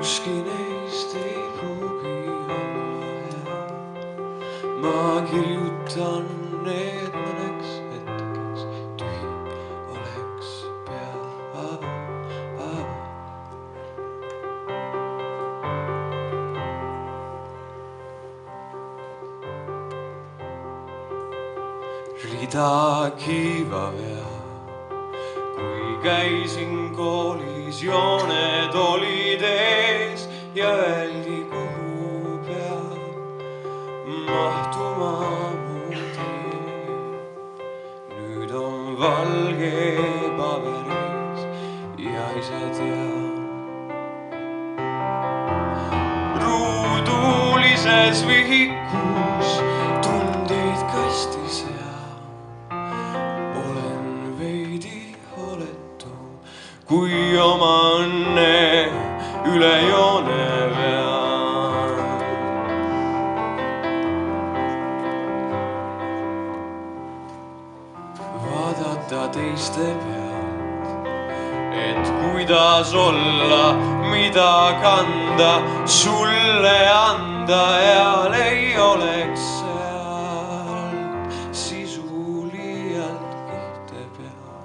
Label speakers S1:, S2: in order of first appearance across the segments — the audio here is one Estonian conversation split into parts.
S1: Ükski neist ei pruugi olla hea. Ma kirjutan need mõneks hetkeks, tühi oleks pea. Rida kiivavea, kui käisin koolis, jooned olid ees ja öeldi, kuhu peab mahtuma mu tee. Nüüd on valge paberis ja ise tean. Ruudulises vihikus tundeid kasti sean. Olen veidi oletu, kui oma õnne üle joone vean. Vaadata teiste pealt, et kuidas olla, mida kanda, sulle anda eal ei oleks sealt sisu liialt kihte peal.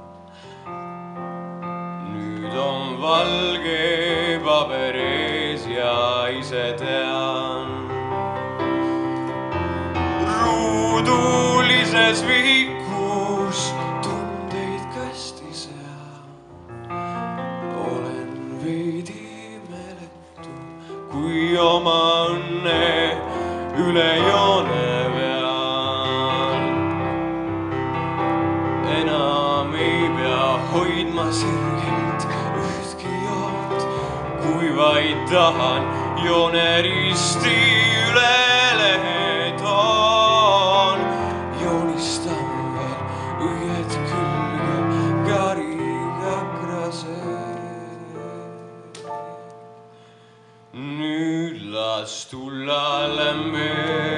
S1: Nüüd on valge paber ees ja ise tean. Ruudulises vihikus tundeid kasti sean. Olen veidi meeletu, kui oma õnne üle joone vean. Enam ei pea hoidma sirgelt ühtki joont, kui vaid tahan jooneristi üle lehe toon. Joonistan veel õied külge kariga krase. Nüüd las tulla lämbe.